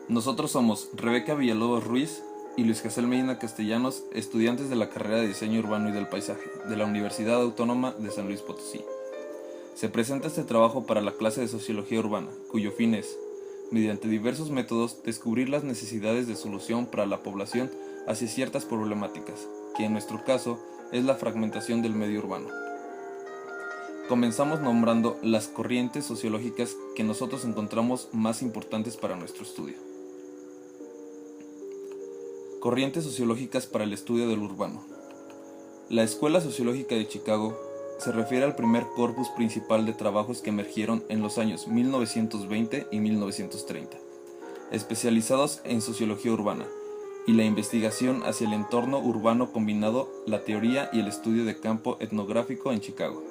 Nosotros somos Rebeca Villalobos Ruiz y Luis Gesell Medina Castellanos, estudiantes de la carrera de Diseño Urbano y del Paisaje de la Universidad Autónoma de San Luis Potosí. Se presenta este trabajo para la clase de Sociología Urbana, cuyo fin es, mediante diversos métodos, descubrir las necesidades de solución para la población hacia ciertas problemáticas, que en nuestro caso es la fragmentación del medio urbano. Comenzamos nombrando las corrientes sociológicas que nosotros encontramos más importantes para nuestro estudio. Corrientes sociológicas para el estudio del urbano. La Escuela Sociológica de Chicago se refiere al primer corpus principal de trabajos que emergieron en los años 1920 y 1930, especializados en sociología urbana y la investigación hacia el entorno urbano combinado la teoría y el estudio de campo etnográfico en Chicago,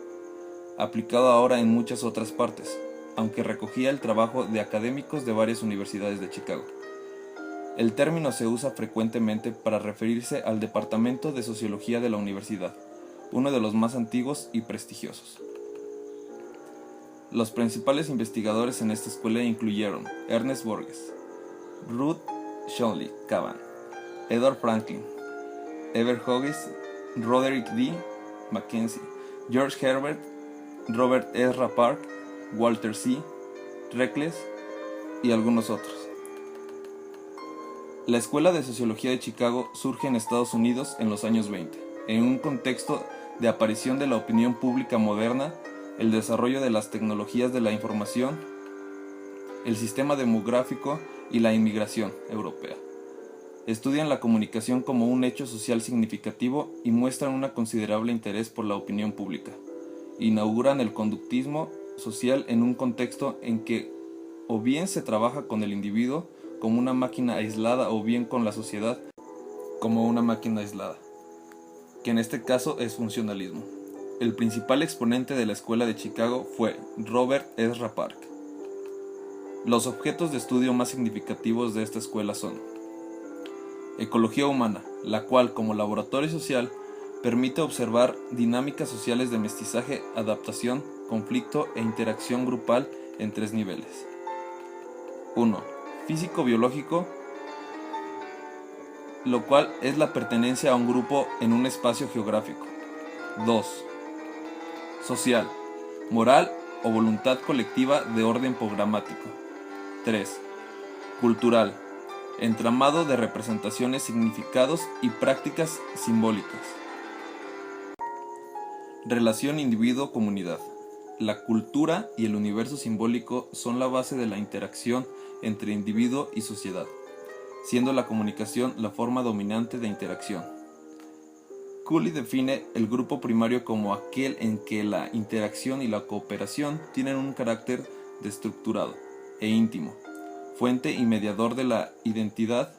aplicado ahora en muchas otras partes, aunque recogía el trabajo de académicos de varias universidades de Chicago. El término se usa frecuentemente para referirse al Departamento de Sociología de la universidad, uno de los más antiguos y prestigiosos. Los principales investigadores en esta escuela incluyeron Ernest Borges, Ruth Shawnee Cavan, Edward Franklin, Ever Hughes, Roderick D. Mackenzie, George Herbert, Robert Ezra Park, Walter C. Reckless y algunos otros. La Escuela de Sociología de Chicago surge en Estados Unidos en los años 20, en un contexto de aparición de la opinión pública moderna, el desarrollo de las tecnologías de la información, el sistema demográfico y la inmigración europea. Estudian la comunicación como un hecho social significativo y muestran un considerable interés por la opinión pública. Inauguran el conductismo social en un contexto en que o bien se trabaja con el individuo como una máquina aislada o bien con la sociedad como una máquina aislada, que en este caso es funcionalismo. El principal exponente de la Escuela de Chicago fue Robert Ezra Park. Los objetos de estudio más significativos de esta escuela son ecología humana, la cual como laboratorio social permite observar dinámicas sociales de mestizaje, adaptación, conflicto e interacción grupal en 3 niveles. 1. Físico-biológico, lo cual es la pertenencia a un grupo en un espacio geográfico. 2. Social, moral o voluntad colectiva de orden programático. 3. Cultural, entramado de representaciones, significados y prácticas simbólicas. Relación individuo-comunidad. La cultura y el universo simbólico son la base de la interacción entre individuo y sociedad, siendo la comunicación la forma dominante de interacción. Cooley define el grupo primario como aquel en que la interacción y la cooperación tienen un carácter estructurado e íntimo, fuente y mediador de la identidad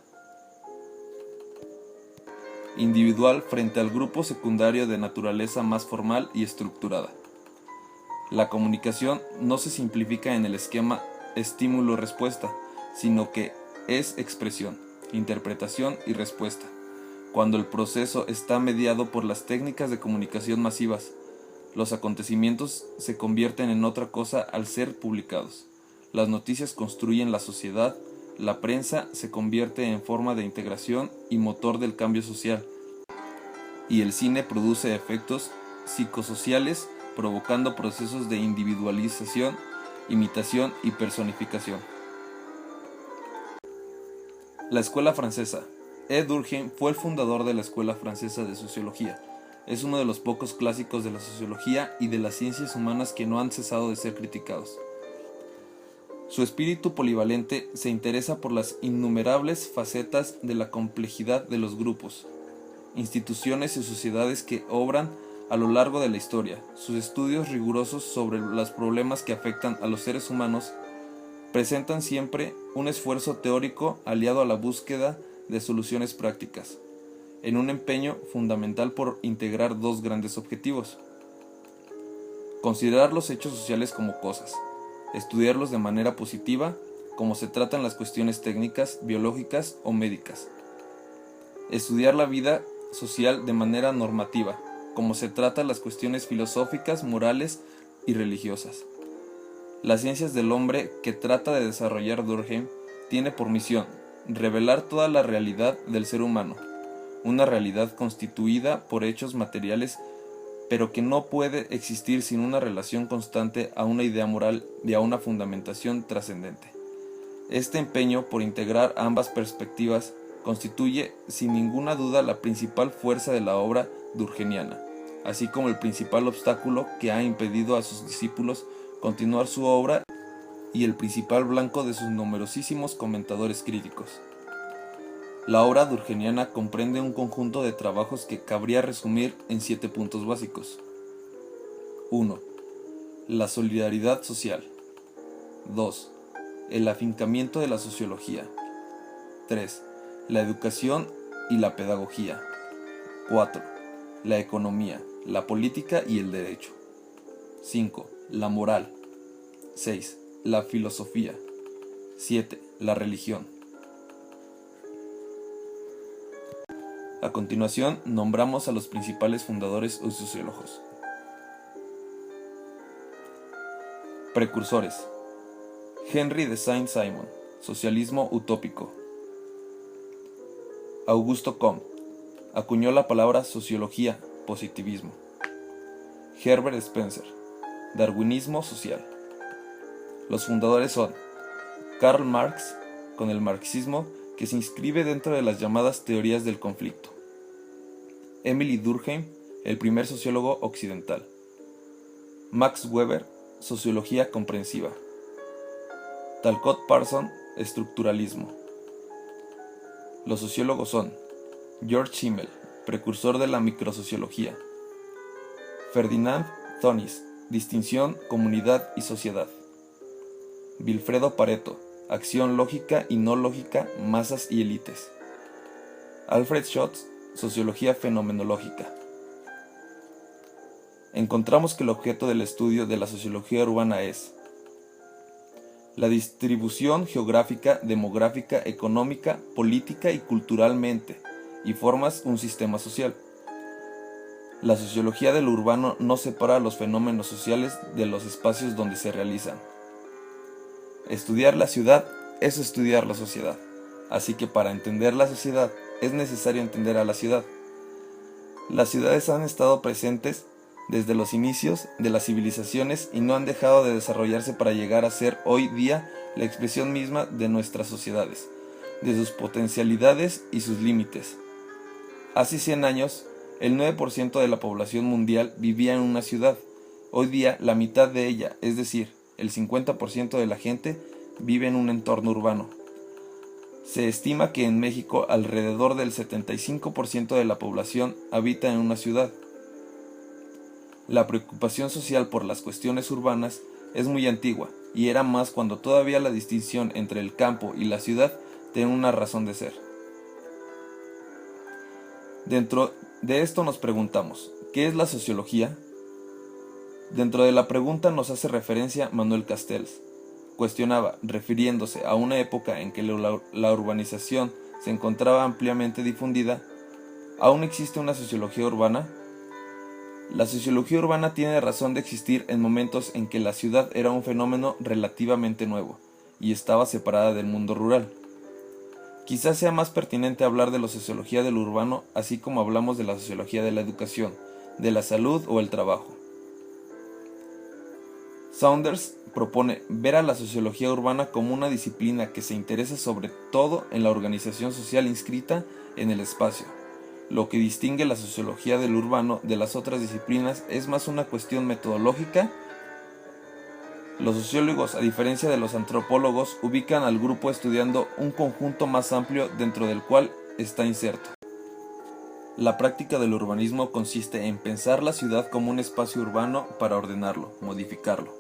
individual frente al grupo secundario de naturaleza más formal y estructurada. La comunicación no se simplifica en el esquema estímulo-respuesta, sino que es expresión, interpretación y respuesta. Cuando el proceso está mediado por las técnicas de comunicación masivas, los acontecimientos se convierten en otra cosa al ser publicados. Las noticias construyen la sociedad, la prensa se convierte en forma de integración y motor del cambio social, y el cine produce efectos psicosociales provocando procesos de individualización, imitación y personificación. La Escuela Francesa. Durkheim fue el fundador de la Escuela Francesa de Sociología. Es uno de los pocos clásicos de la sociología y de las ciencias humanas que no han cesado de ser criticados. Su espíritu polivalente se interesa por las innumerables facetas de la complejidad de los grupos, instituciones y sociedades que obran a lo largo de la historia. Sus estudios rigurosos sobre los problemas que afectan a los seres humanos presentan siempre un esfuerzo teórico aliado a la búsqueda de soluciones prácticas, en un empeño fundamental por integrar 2 grandes objetivos: considerar los hechos sociales como cosas, estudiarlos de manera positiva, como se tratan las cuestiones técnicas, biológicas o médicas; estudiar la vida social de manera normativa, como se tratan las cuestiones filosóficas, morales y religiosas. Las ciencias del hombre que trata de desarrollar Durkheim tiene por misión revelar toda la realidad del ser humano, una realidad constituida por hechos materiales, pero que no puede existir sin una relación constante a una idea moral y a una fundamentación trascendente. Este empeño por integrar ambas perspectivas constituye sin ninguna duda la principal fuerza de la obra durkheimiana, así como el principal obstáculo que ha impedido a sus discípulos continuar su obra y el principal blanco de sus numerosísimos comentadores críticos. La obra durkheimiana comprende un conjunto de trabajos que cabría resumir en 7 puntos básicos. 1. La solidaridad social. 2. El afincamiento de la sociología. 3. La educación y la pedagogía. 4. La economía, la política y el derecho. 5. La moral. 6. La filosofía. 7. La religión. A continuación, nombramos a los principales fundadores o sociólogos. Precursores. Henry de Saint-Simon, Socialismo utópico. Augusto Comte, acuñó la palabra sociología, positivismo. Herbert Spencer, Darwinismo social. Los fundadores son Karl Marx, con el marxismo, que se inscribe dentro de las llamadas teorías del conflicto. Emily Durkheim, el primer sociólogo occidental. Max Weber, Sociología comprensiva. Talcott Parsons, Estructuralismo. Los sociólogos son George Simmel, precursor de la microsociología. Ferdinand Tönnies, Distinción, Comunidad y Sociedad. Vilfredo Pareto, Acción lógica y no lógica, masas y élites. Alfred Schutz, Sociología fenomenológica. Encontramos que el objeto del estudio de la sociología urbana es la distribución geográfica, demográfica, económica, política y culturalmente, y formas un sistema social. La sociología del urbano no separa los fenómenos sociales de los espacios donde se realizan. Estudiar la ciudad es estudiar la sociedad, así que para entender la sociedad es necesario entender a la ciudad. Las ciudades han estado presentes desde los inicios de las civilizaciones y no han dejado de desarrollarse para llegar a ser hoy día la expresión misma de nuestras sociedades, de sus potencialidades y sus límites. Hace 100 años, el 9% de la población mundial vivía en una ciudad. Hoy día, la mitad de ella, es decir, el 50% de la gente, vive en un entorno urbano. Se estima que en México alrededor del 75% de la población habita en una ciudad. La preocupación social por las cuestiones urbanas es muy antigua y era más cuando todavía la distinción entre el campo y la ciudad tenía una razón de ser. Dentro de esto nos preguntamos, ¿qué es la sociología? Dentro de la pregunta nos hace referencia Manuel Castells. Cuestionaba, refiriéndose a una época en que la urbanización se encontraba ampliamente difundida, ¿aún existe una sociología urbana? La sociología urbana tiene razón de existir en momentos en que la ciudad era un fenómeno relativamente nuevo y estaba separada del mundo rural. Quizás sea más pertinente hablar de la sociología del urbano, así como hablamos de la sociología de la educación, de la salud o el trabajo. Saunders propone ver a la sociología urbana como una disciplina que se interesa sobre todo en la organización social inscrita en el espacio. Lo que distingue la sociología del urbano de las otras disciplinas es más una cuestión metodológica. Los sociólogos, a diferencia de los antropólogos, ubican al grupo estudiando un conjunto más amplio dentro del cual está inserto. La práctica del urbanismo consiste en pensar la ciudad como un espacio urbano para ordenarlo, modificarlo.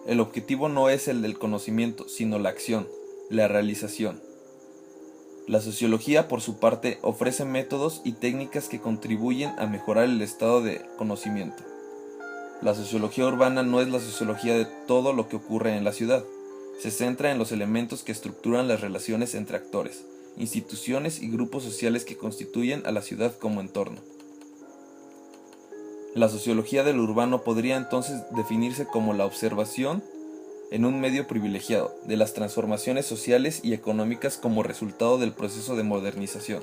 El objetivo no es el del conocimiento, sino la acción, la realización. La sociología, por su parte, ofrece métodos y técnicas que contribuyen a mejorar el estado de conocimiento. La sociología urbana no es la sociología de todo lo que ocurre en la ciudad. Se centra en los elementos que estructuran las relaciones entre actores, instituciones y grupos sociales que constituyen a la ciudad como entorno. La sociología del urbano podría entonces definirse como la observación en un medio privilegiado, de las transformaciones sociales y económicas como resultado del proceso de modernización.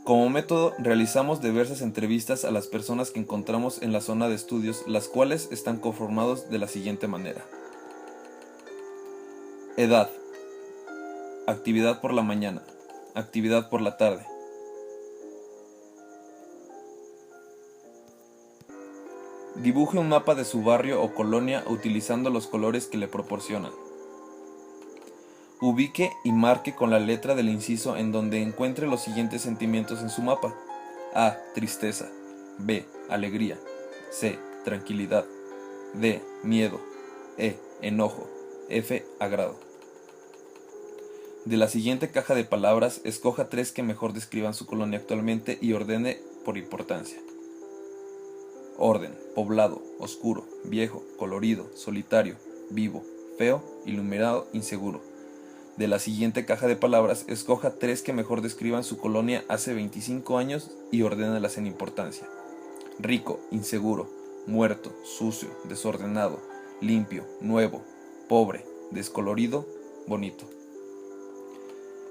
Como método, realizamos diversas entrevistas a las personas que encontramos en la zona de estudios, las cuales están conformados de la siguiente manera. Edad. Actividad por la mañana. Actividad por la tarde. Dibuje un mapa de su barrio o colonia utilizando los colores que le proporcionan. Ubique y marque con la letra del inciso en donde encuentre los siguientes sentimientos en su mapa. A. Tristeza. B. Alegría. C. Tranquilidad. D. Miedo. E. Enojo. F. Agrado. De la siguiente caja de palabras, escoja 3 que mejor describan su colonia actualmente y ordene por importancia. Orden: poblado, oscuro, viejo, colorido, solitario, vivo, feo, iluminado, inseguro. De la siguiente caja de palabras, escoja 3 que mejor describan su colonia hace 25 años y ordénelas en importancia. Rico, inseguro, muerto, sucio, desordenado, limpio, nuevo, pobre, descolorido, bonito.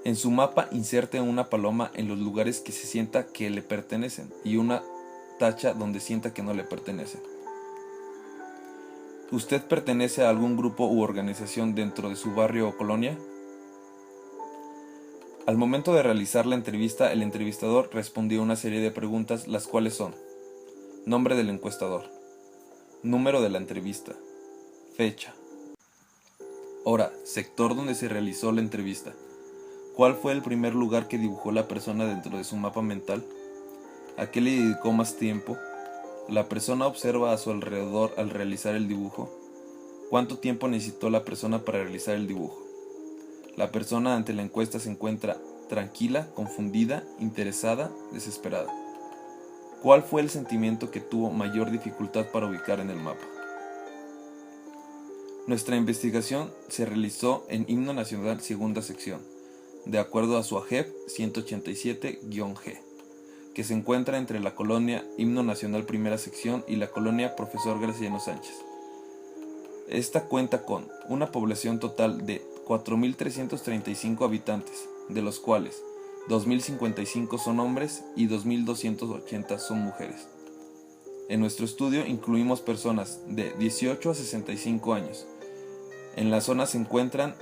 En su mapa inserte una paloma en los lugares que se sienta que le pertenecen y una tacha donde sienta que no le pertenece. ¿Usted pertenece a algún grupo u organización dentro de su barrio o colonia? Al momento de realizar la entrevista, el entrevistador respondió una serie de preguntas, las cuales son: nombre del encuestador, número de la entrevista, fecha, hora, sector donde se realizó la entrevista, cuál fue el primer lugar que dibujó la persona dentro de su mapa mental, a qué le dedicó más tiempo, la persona observa a su alrededor al realizar el dibujo, cuánto tiempo necesitó la persona para realizar el dibujo. La persona ante la encuesta se encuentra tranquila, confundida, interesada, desesperada. ¿Cuál fue el sentimiento que tuvo mayor dificultad para ubicar en el mapa? Nuestra investigación se realizó en Himno Nacional Segunda Sección, de acuerdo a su AGEP 187-G, que se encuentra entre la colonia Himno Nacional Primera Sección y la colonia Profesor Graciano Sánchez. Esta cuenta con una población total de 4.335 habitantes, de los cuales 2.055 son hombres y 2.280 son mujeres. En nuestro estudio incluimos personas de 18 a 65 años. En la zona se encuentran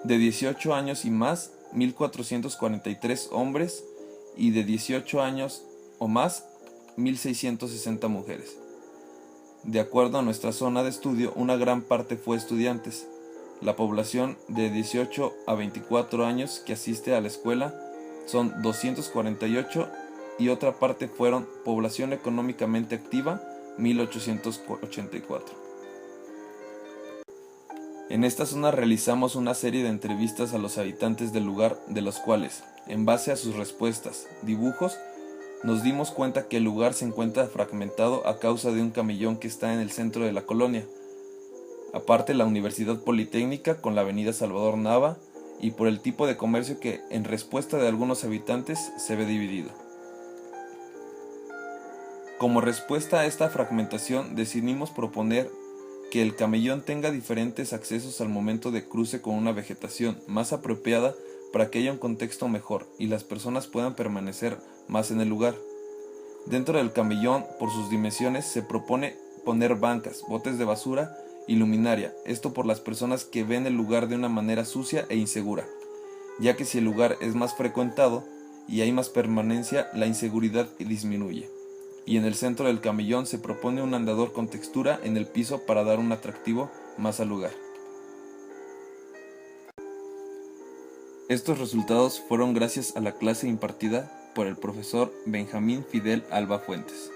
de 18 años y más 1.443 hombres y de 18 años o más 1.660 mujeres. De acuerdo a nuestra zona de estudio, una gran parte fue estudiantes. La población de 18 a 24 años que asiste a la escuela son 248 y otra parte fueron población económicamente activa, 1.884. En esta zona realizamos una serie de entrevistas a los habitantes del lugar, de los cuales, en base a sus respuestas, dibujos, nos dimos cuenta que el lugar se encuentra fragmentado a causa de un camellón que está en el centro de la colonia. Aparte, la Universidad Politécnica con la avenida Salvador Nava y por el tipo de comercio que, en respuesta de algunos habitantes, se ve dividido. Como respuesta a esta fragmentación, decidimos proponer que el camellón tenga diferentes accesos al momento de cruce con una vegetación más apropiada para que haya un contexto mejor y las personas puedan permanecer más en el lugar. Dentro del camellón, por sus dimensiones, se propone poner bancas, botes de basura y luminaria, esto por las personas que ven el lugar de una manera sucia e insegura, ya que si el lugar es más frecuentado y hay más permanencia, la inseguridad disminuye. Y en el centro del camellón se propone un andador con textura en el piso para dar un atractivo más al lugar. Estos resultados fueron gracias a la clase impartida por el profesor Benjamín Fidel Alba Fuentes.